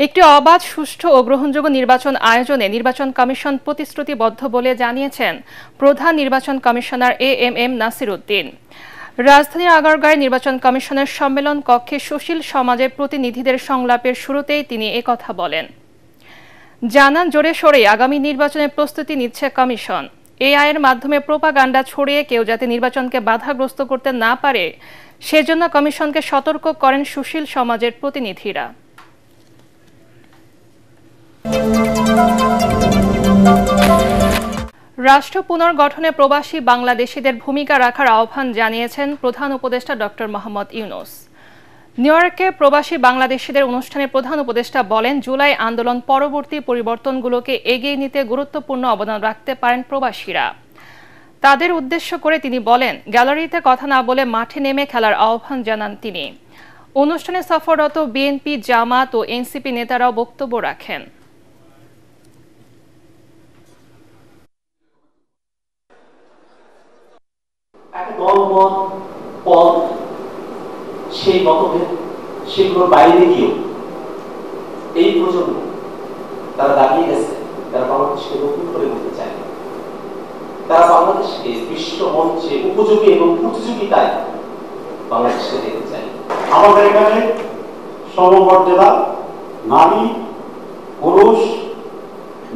একটি অবাধ, সুষ্ঠু ও গ্রহণযোগ্য নির্বাচন আয়োজনে নির্বাচন কমিশন প্রতিশ্রুতিবদ্ধ বলে জানিয়েছেন প্রধান নির্বাচন কমিশনার এএমএম নাসির উদ্দিন। রাজধানীর আগারগাঁওয়ে নির্বাচন কমিশনের সম্মেলন কক্ষে সুশীল সমাজের প্রতিনিধিদের সংলাপের শুরুতেই তিনি একথা বলেন। জানান, জোরে সোরে আগামী নির্বাচনের প্রস্তুতি নিচ্ছে কমিশন। এআই এর মাধ্যমে প্রোপাগান্ডা ছড়িয়ে কেউ যাতে নির্বাচনকে বাধাগ্রস্ত করতে না পারে সেজন্য কমিশনকে সতর্ক করেন সুশীল সমাজের প্রতিনিধিরা। রাষ্ট্র পুনর্গঠনে প্রবাসী বাংলাদেশিদের ভূমিকা রাখার আহ্বান জানিয়েছেন প্রধান উপদেষ্টা ডক্টর মোহাম্মদ ইউনূস। নিউ ইয়র্কে প্রবাসী বাংলাদেশিদের অনুষ্ঠানে প্রধান উপদেষ্টা বলেন, জুলাই আন্দোলন পরবর্তী পরিবর্তনগুলোকে এগিয়ে নিতে গুরুত্বপূর্ণ অবদান রাখতে পারেন প্রবাসীরা। তাদের উদ্দেশ্য করে তিনি বলেন, গ্যালারিতে কথা না বলে মাঠে নেমে খেলার আহ্বান জানান তিনি। অনুষ্ঠানে সফররত বিএনপি, জামাত ও এনসিপি নেতারাও বক্তব্য রাখেন। দলমত পথ সেই মতভেদ সেগুলোর বাইরে গিয়েও এই প্রজন্ম তারা দাঁড়িয়ে গেছে, তারা বাংলাদেশকে নতুন করে বলতে চায়, তারা বাংলাদেশকে বিশ্ব মঞ্চে উপযোগী এবং প্রতিযোগিতায় বাংলাদেশকে দেখতে চায়। আমাদের এখানে সমমর্যাদা, নারী পুরুষ,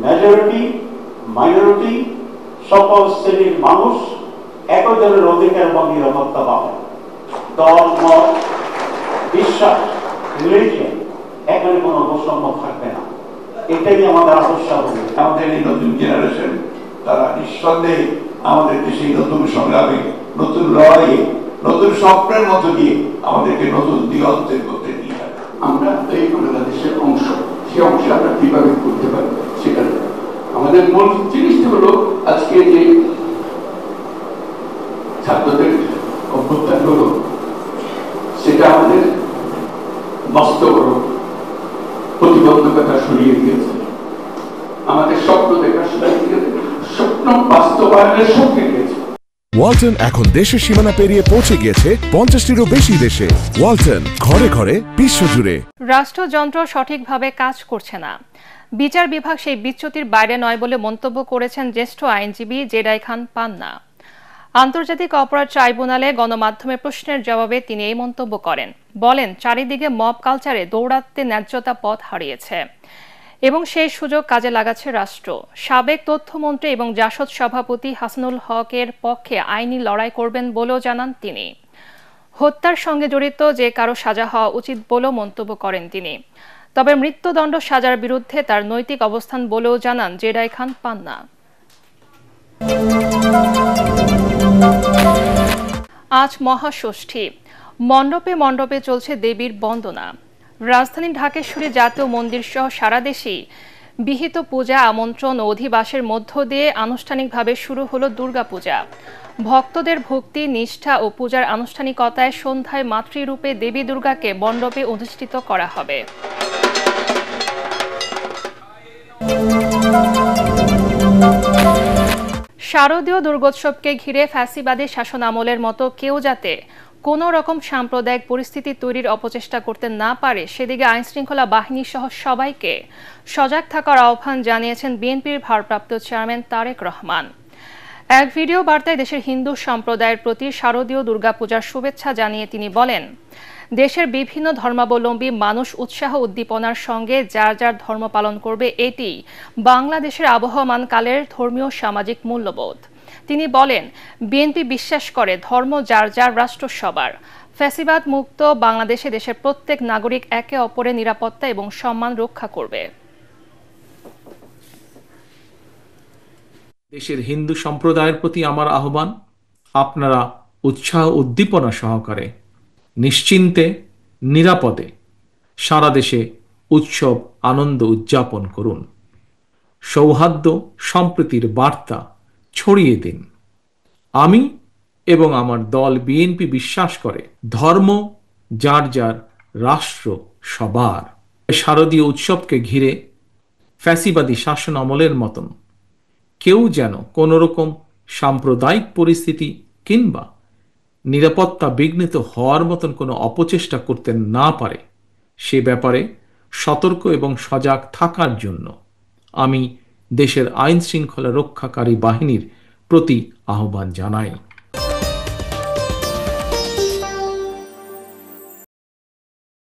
মেজরিটি মাইনরিটি সকল শ্রেণীর মানুষ একই ধরনের অধিকার এবং নিরাপত্তা পাবে। দল, মত, বিশ্বাস, রিলিজিয়ন এখানে কোনো বৈষম্য থাকবে না। এটাই আমাদের আদর্শ হবে। আমাদের এই নতুন জেনারেশন তারা নিঃসন্দেহে আমাদের দেশে নতুন সংগ্রামে, নতুন লড়াইয়ে, নতুন স্বপ্নের মধ্য দিয়ে আমাদেরকে নতুন দিগন্তের করতে নিয়ে যাবে। আমরা এই বাংলাদেশের অংশ, সে অংশ আমরা কিভাবে করতে পারবো সেটা আমাদের মূল জিনিসটা হলো আজকে যে ছাত্রদের অভ্যুত্থান হলো সেটা আমাদের মস্ত বড় প্রতিবন্ধকতা সরিয়ে দিয়েছে, আমাদের স্বপ্ন দেখার স্বপ্ন বাস্তবায়নের শক্তি দিয়েছে। ওয়ালটন এখন দেশের সীমানা পেরিয়ে পৌঁছে গিয়েছে 50টিরও বেশি দেশে। ওয়ালটন, ঘরে ঘরে বিশ্বজুড়ে। রাষ্ট্রযন্ত্র সঠিকভাবে কাজ করছে না, বিচার বিভাগ সেই বিচ্যুতির বাইরে নয় বলে মন্তব্য করেছেন জ্যেষ্ঠ আইনজীবী জেডাই খান পান্না। আন্তর্জাতিক অপরাধ ট্রাইব্যুনালে গণমাধ্যমের প্রশ্নের জবাবে তিনি এই মন্তব্য করেন। বলেন, চারিদিকে মব কালচারে দৌড়াতে ন্যায্যতা পথ হারিয়েছে এবং সেই সুযোগ কাজে লাগাচ্ছে রাষ্ট্র। সাবেক তথ্যমন্ত্রী এবং জাসদ সভাপতি হাসানুল হকের পক্ষে আইনি লড়াই করবেন বলেও জানান তিনি। হত্যার সঙ্গে জড়িত যে কারো সাজা হওয়া উচিত বলেও মন্তব্য করেন তিনি। তবে মৃত্যুদণ্ড সাজার বিরুদ্ধে তার নৈতিক অবস্থান বলেও জানান জেডাই খান পান্না। আজ মহাষষ্ঠী। মণ্ডপে মণ্ডপে চলছে দেবীর বন্দনা। রাজধানীর ঢাকেশ্বরী জাতীয় মন্দির সহ সারা দেশেই বিহিত পূজা, আমন্ত্রণ ও অধিবাসের মধ্য দিয়ে আনুষ্ঠানিকভাবে শুরু হলো দুর্গাপূজা। ভক্তদের ভক্তি, নিষ্ঠা ও পূজার আনুষ্ঠানিকতায় সন্ধ্যায় মাতৃরূপে দেবী দুর্গাকে মণ্ডপে অধিষ্ঠিত করা হবে। শারদীয় দুর্গোৎসবকে ঘিরে ফ্যাসিবাদী শাসন আমলের মতো কেউ যাতে কোনো রকম সাম্প্রদায়িক পরিস্থিতি তৈরির অপচেষ্টা করতে না পারে সেদিকে আইনশৃঙ্খলা বাহিনী সহ সবাইকে সজাগ থাকার আহ্বান জানিয়েছেন বিএনপির ভারপ্রাপ্ত চেয়ারম্যান তারেক রহমান। এক ভিডিও বার্তায় দেশের হিন্দু সম্প্রদায়ের প্রতি শারদীয় দুর্গাপূজার শুভেচ্ছা জানিয়ে তিনি বলেন, দেশের বিভিন্ন ধর্মাবলম্বী মানুষ উৎসাহ উদ্দীপনার সঙ্গে যার যার ধর্ম পালন করবে, এটি বাংলাদেশের আবহমান কালের ধর্মীয় সামাজিক মূল্যবোধ। তিনি বলেন, বিএনপি বিশ্বাস করে ধর্ম যার যার, রাষ্ট্র সবার। ফ্যাসিবাদ মুক্ত বাংলাদেশে দেশের প্রত্যেক নাগরিক একে অপরের নিরাপত্তা এবং সম্মান রক্ষা করবে। দেশের হিন্দু সম্প্রদায়ের প্রতি আমার আহ্বান, আপনারা উৎসাহ উদ্দীপনা সহকারে নিশ্চিন্তে নিরাপদে সারা দেশে উৎসব আনন্দ উদযাপন করুন। সৌহার্দ্য সম্প্রীতির বার্তা ছড়িয়ে দিন। আমি এবং আমার দল বিএনপি বিশ্বাস করে ধর্ম যার যার, রাষ্ট্র সবার। শারদীয় উৎসবকে ঘিরে ফ্যাসিবাদী শাসন আমলের মতন কেউ যেন কোনো রকম সাম্প্রদায়িক পরিস্থিতি কিংবা নিরাপত্তা বিঘ্নিত হওয়ার মতন কোনো অপচেষ্টা করতে না পারে সে ব্যাপারে সতর্ক এবং সজাগ থাকার জন্য আমি দেশের আইন শৃঙ্খলা রক্ষাকারী বাহিনীর প্রতি আহ্বান জানাই।